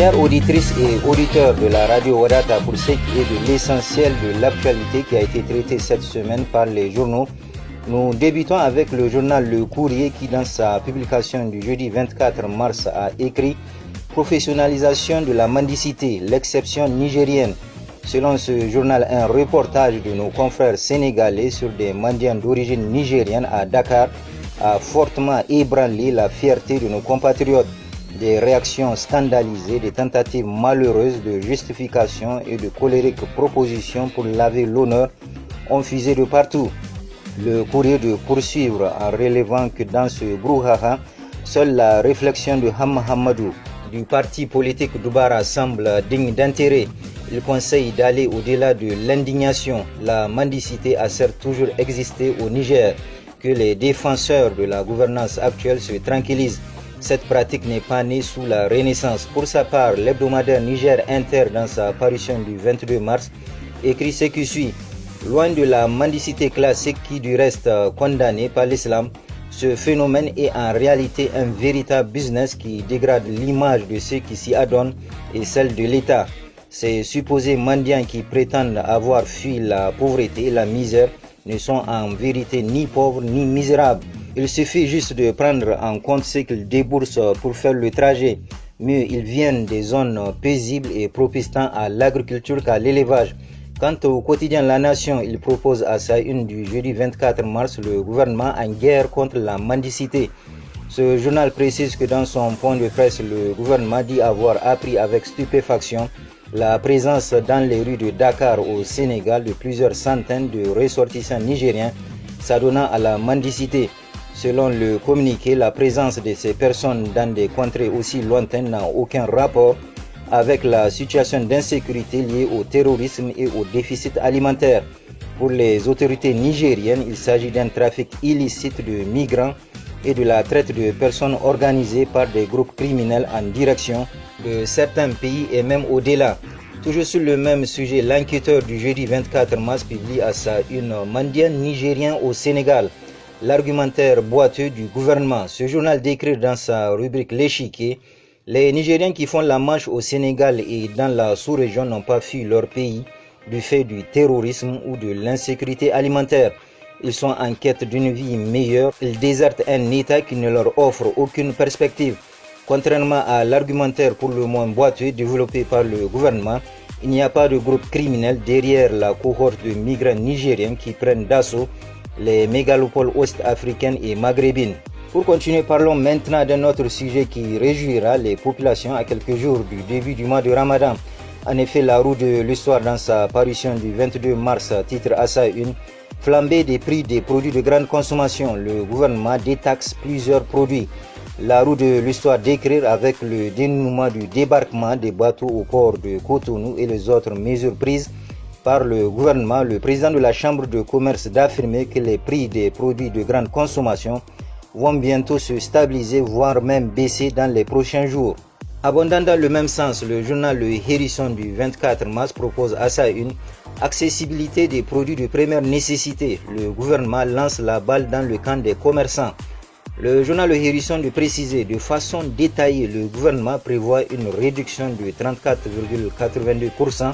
Chères auditrices et auditeurs de la radio Wadata, pour ce qui est de l'essentiel de l'actualité qui a été traitée cette semaine par les journaux, nous débutons avec le journal Le Courrier qui, dans sa publication du jeudi 24 mars, a écrit « Professionnalisation de la mendicité, l'exception nigérienne ». Selon ce journal, un reportage de nos confrères sénégalais sur des mendiants d'origine nigérienne à Dakar a fortement ébranlé la fierté de nos compatriotes. Des réactions scandalisées, des tentatives malheureuses de justification et de colériques propositions pour laver l'honneur ont fusé de partout. Le courrier de poursuivre en relevant que dans ce brouhaha, seule la réflexion de Hamadou du parti politique Doubara semble digne d'intérêt. Il conseille d'aller au-delà de l'indignation. La mendicité a certes toujours existé au Niger. Que les défenseurs de la gouvernance actuelle se tranquillisent. Cette pratique n'est pas née sous la Renaissance. Pour sa part, l'hebdomadaire Niger Inter, dans sa parution du 22 mars, écrit ce qui suit. Loin de la mendicité classique qui du reste condamnée par l'islam, ce phénomène est en réalité un véritable business qui dégrade l'image de ceux qui s'y adonnent et celle de l'État. Ces supposés mendiants qui prétendent avoir fui la pauvreté et la misère ne sont en vérité ni pauvres ni misérables. Il suffit juste de prendre en compte ce qu'ils déboursent pour faire le trajet. Mieux, ils viennent des zones paisibles et propices tant à l'agriculture qu'à l'élevage. Quant au quotidien La Nation, il propose à sa une du jeudi 24 mars le gouvernement en guerre contre la mendicité. Ce journal précise que dans son point de presse, le gouvernement dit avoir appris avec stupéfaction la présence dans les rues de Dakar au Sénégal de plusieurs centaines de ressortissants nigériens s'adonnant à la mendicité. Selon le communiqué, la présence de ces personnes dans des contrées aussi lointaines n'a aucun rapport avec la situation d'insécurité liée au terrorisme et au déficit alimentaire. Pour les autorités nigériennes, il s'agit d'un trafic illicite de migrants et de la traite de personnes organisées par des groupes criminels en direction de certains pays et même au-delà. Toujours sur le même sujet, l'enquêteur du jeudi 24 mars publie à sa une mendiant nigérien au Sénégal. L'argumentaire boiteux du gouvernement. Ce journal décrit dans sa rubrique L'échiquier, les Nigériens qui font la marche au Sénégal et dans la sous-région n'ont pas fui leur pays du fait du terrorisme ou de l'insécurité alimentaire. Ils sont en quête d'une vie meilleure. Ils désertent un État qui ne leur offre aucune perspective. Contrairement à l'argumentaire pour le moins boiteux développé par le gouvernement, il n'y a pas de groupe criminel derrière la cohorte de migrants nigériens qui prennent d'assaut les mégalopoles ouest-africaines et maghrébines. Pour continuer, parlons maintenant d'un autre sujet qui réjouira les populations à quelques jours du début du mois de Ramadan. En effet, la roue de l'histoire, dans sa parution du 22 mars, titre à sa une « Flambée des prix des produits de grande consommation, le gouvernement détaxe plusieurs produits ». La roue de l'histoire décrire avec le dénouement du débarquement des bateaux au port de Cotonou et les autres mesures prises par le gouvernement. Le président de la Chambre de commerce d'affirmer que les prix des produits de grande consommation vont bientôt se stabiliser, voire même baisser dans les prochains jours. Abondant dans le même sens, le journal Le Hérisson du 24 mars propose à sa une accessibilité des produits de première nécessité. Le gouvernement lance la balle dans le camp des commerçants. Le journal Le Hérisson de préciser de façon détaillée, le gouvernement prévoit une réduction de 34,82%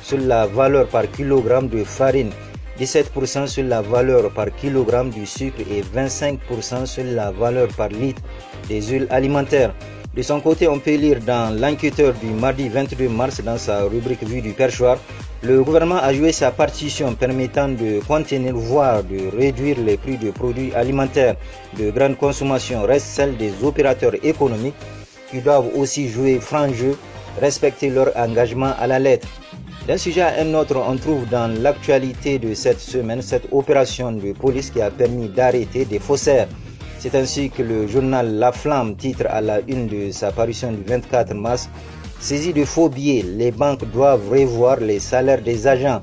sur la valeur par kilogramme de farine, 17% sur la valeur par kilogramme du sucre et 25% sur la valeur par litre des huiles alimentaires. De son côté, on peut lire dans l'enquêteur du mardi 22 mars, dans sa rubrique Vue du perchoir, le gouvernement a joué sa partition permettant de contenir, voire de réduire les prix de produits alimentaires de grande consommation. Reste celle des opérateurs économiques qui doivent aussi jouer franc jeu, respecter leur engagement à la lettre. D'un sujet à un autre, on trouve dans l'actualité de cette semaine cette opération de police qui a permis d'arrêter des faussaires. C'est ainsi que le journal La Flamme titre à la une de sa parution du 24 mars « Saisie de faux billets, les banques doivent revoir les salaires des agents ».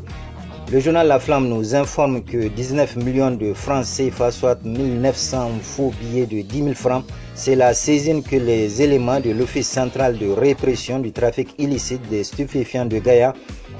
Le journal La Flamme nous informe que 19 millions de francs CFA, soit 1900 faux billets de 10 000 francs, c'est la saisine que les éléments de l'Office central de répression du trafic illicite des stupéfiants de Gaïa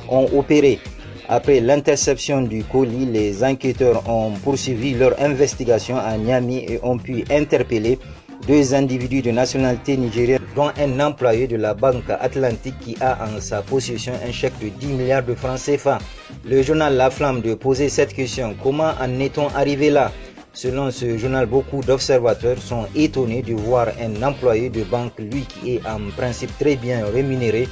ont opéré. Après l'interception du colis, les enquêteurs ont poursuivi leur investigation à Niamey et ont pu interpeller 2 individus de nationalité nigérienne, dont un employé de la Banque Atlantique qui a en sa possession un chèque de 10 milliards de francs CFA. Le journal La Flamme de poser cette question: comment en est-on arrivé là? Selon ce journal, beaucoup d'observateurs sont étonnés de voir un employé de banque, lui qui est en principe très bien rémunéré,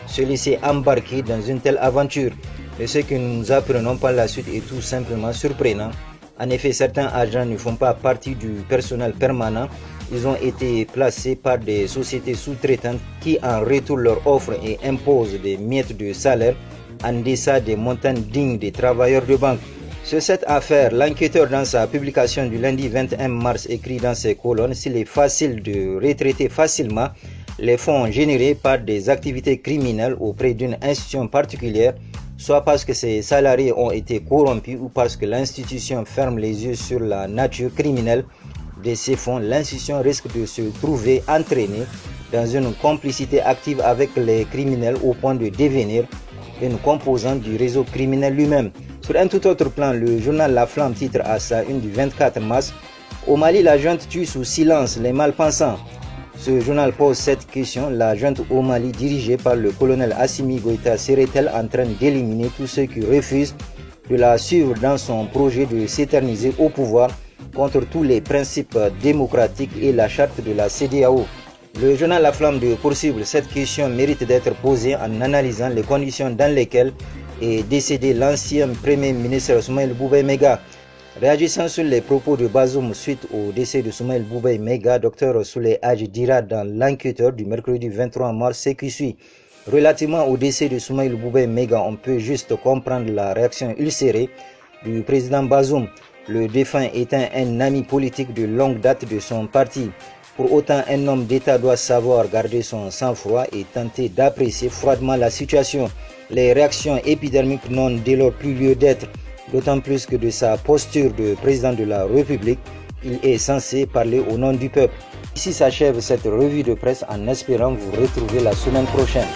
se laisser embarquer dans une telle aventure. Et ce que nous apprenons par la suite est tout simplement surprenant. En effet, certains agents ne font pas partie du personnel permanent. Ils ont été placés par des sociétés sous-traitantes qui en retour leur offrent et imposent des miettes de salaire en deçà des montants dignes des travailleurs de banque. Sur cette affaire, l'enquêteur dans sa publication du lundi 21 mars écrit dans ses colonnes: s'il est facile de retraiter facilement les fonds générés par des activités criminelles auprès d'une institution particulière, soit parce que ses salariés ont été corrompus ou parce que l'institution ferme les yeux sur la nature criminelle de ces fonds, l'institution risque de se trouver entraînée dans une complicité active avec les criminels au point de devenir une composante du réseau criminel lui-même. Sur un tout autre plan, le journal La Flamme titre à sa une du 24 mars: au Mali, la junte tue sous silence les malpensants. Ce journal pose cette question: la junte au Mali, dirigée par le colonel Assimi Goïta, serait-elle en train d'éliminer tous ceux qui refusent de la suivre dans son projet de s'éterniser au pouvoir contre tous les principes démocratiques et la charte de la CEDEAO? Le journal La Flamme de poursuivre cette question mérite d'être posée en analysant les conditions dans lesquelles est décédé l'ancien Premier ministre Soumaïla Boubaye Maïga. Réagissant sur les propos de Bazoum suite au décès de Soumaïla Boubaye Maïga, Dr Souley Hadji dira dans l'enquêteur du mercredi 23 mars ce qui suit. Relativement au décès de Soumaïla Boubaye Maïga, on peut juste comprendre la réaction ulcérée du président Bazoum, le défunt étant un ami politique de longue date de son parti. Pour autant, un homme d'État doit savoir garder son sang-froid et tenter d'apprécier froidement la situation. Les réactions épidermiques n'ont dès lors plus lieu d'être, d'autant plus que de sa posture de président de la République, il est censé parler au nom du peuple. Ici s'achève cette revue de presse en espérant vous retrouver la semaine prochaine.